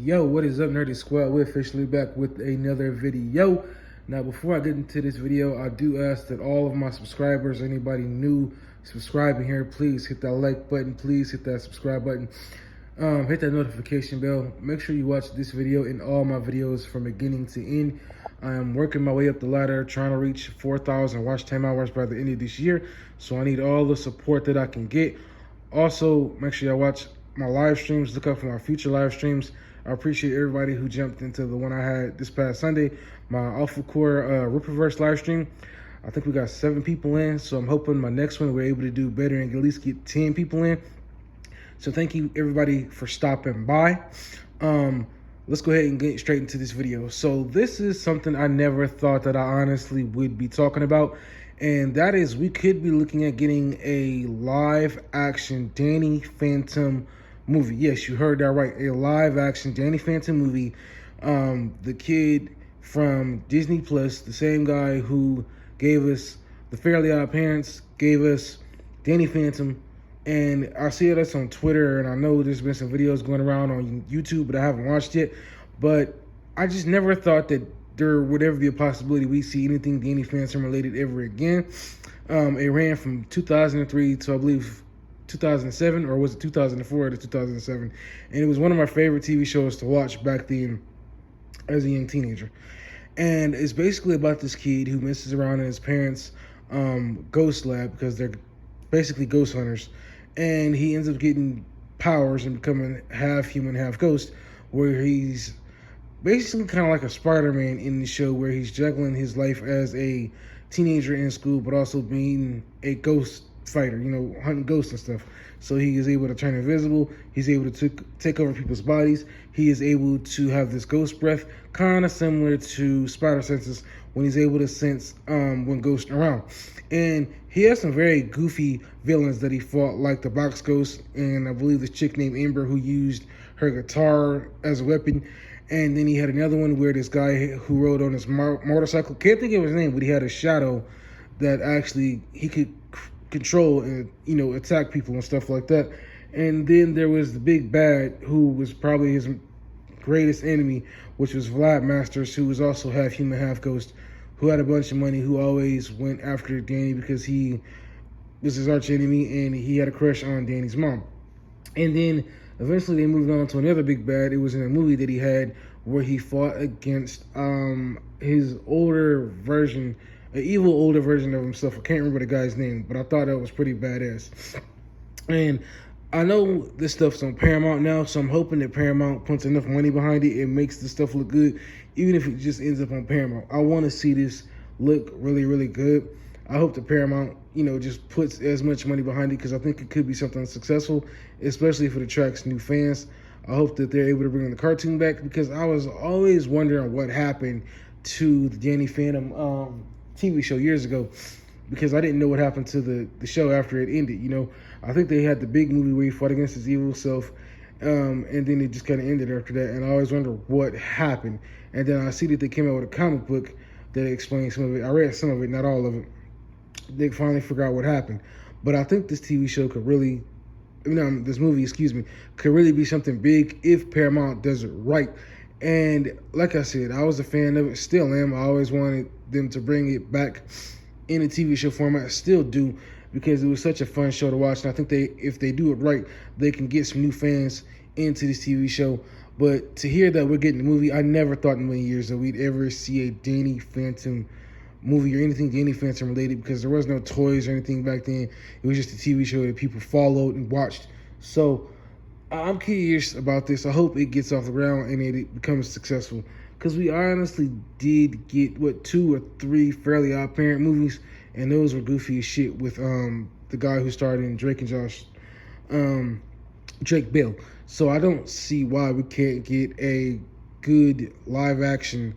Yo, what is up, Nerdy Squad? We're officially back with another video. Now, before I get into this video, I do ask that all of my subscribers, anybody new subscribing here, please hit that like button, please hit that subscribe button, hit that notification bell. Make sure you watch this video and all my videos from beginning to end. I am working my way up the ladder, trying to reach 4,000 watch time hours by the end of this year. So I need all the support that I can get. Also, make sure you watch my live streams. Look out for my future live streams. I appreciate everybody who jumped into the one I had this past Sunday, my Alpha Core Rippaverse live stream. I think we got 7 people in, so I'm hoping my next one we're able to do better and at least get 10 people in. So thank you everybody for stopping by. Let's go ahead and get straight into this video. So this is something I never thought that I honestly would be talking about, and that is we could be looking at getting a live action Danny Phantom movie. Yes, you heard that right. A live action Danny Phantom movie. The kid from Disney Plus, the same guy who gave us The Fairly Odd Parents, gave us Danny Phantom. And I see that's on Twitter, and I know there's been some videos going around on YouTube, but I haven't watched it. But I just never thought that there would ever be a possibility we see anything Danny Phantom related ever again. It ran from 2003 to, I believe, 2007, or was it 2004 to 2007? And it was one of my favorite TV shows to watch back then as a young teenager. And it's basically about this kid who messes around in his parents' ghost lab, because they're basically ghost hunters. And he ends up getting powers and becoming half human, half ghost, where he's basically kind of like a Spider-Man in the show, where he's juggling his life as a teenager in school, but also being a ghost fighter, you know, hunting ghosts and stuff. So he is able to turn invisible. He's able to take over people's bodies. He is able to have this ghost breath, kind of similar to spider senses, when he's able to sense when ghosts are around. And he has some very goofy villains that he fought, like the Box Ghost, and I believe this chick named Ember who used her guitar as a weapon. And then he had another one where this guy who rode on his motorcycle, can't think of his name, but he had a shadow that actually he could control and, you know, attack people and stuff like that. And then there was the big bad, who was probably his greatest enemy, which was Vlad Masters, who was also half human, half ghost, who had a bunch of money, who always went after Danny because he was his arch enemy and he had a crush on Danny's mom. And then eventually they moved on to another big bad. It was in a movie that he had where he fought against his older version, an evil older version of himself. I can't remember the guy's name, but I thought that was pretty badass. And I know this stuff's on Paramount now, so I'm hoping that Paramount puts enough money behind it and makes the stuff look good, even if it just ends up on Paramount. I want to see this look really, really good. I hope that Paramount, you know, just puts as much money behind it, because I think it could be something successful, especially if it attracts new fans. I hope that they're able to bring the cartoon back, because I was always wondering what happened to the Danny Phantom TV show years ago, because I didn't know what happened to the show after it ended. You know, I think they had the big movie where he fought against his evil self, and then it just kind of ended after that. And I always wonder what happened. And then I see that they came out with a comic book that explains some of it. I read some of it, not all of it. They finally figure out what happened. But I think this TV show could really, this movie, could really be something big if Paramount does it right. And like I said, I was a fan of it, still am. I always wanted them to bring it back in a TV show format. I still do, because it was such a fun show to watch. And I think if they do it right, they can get some new fans into this TV show. But to hear that we're getting the movie, I never thought in a million years that we'd ever see a Danny Phantom movie or anything Danny Phantom related, because there was no toys or anything back then. It was just a TV show that people followed and watched. So I'm curious about this. I hope it gets off the ground and it becomes successful, because we honestly did get 2 or 3 Fairly Odd Parent movies, and those were goofy as shit, with the guy who starred in Drake and Josh, Drake Bell. So I don't see why we can't get a good live action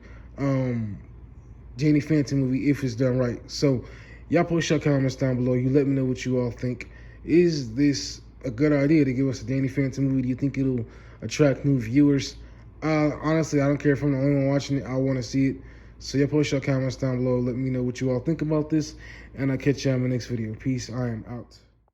Danny Phantom movie if it's done right. So y'all post your comments down below. You let me know what you all think. Is this a good idea to give us a Danny Phantom movie? Do you think it'll attract new viewers? Honestly, I don't care if I'm the only one watching it. I want to see it. So y'all post your comments down below. Let me know what you all think about this, and I'll catch you on my next video. Peace. I am out.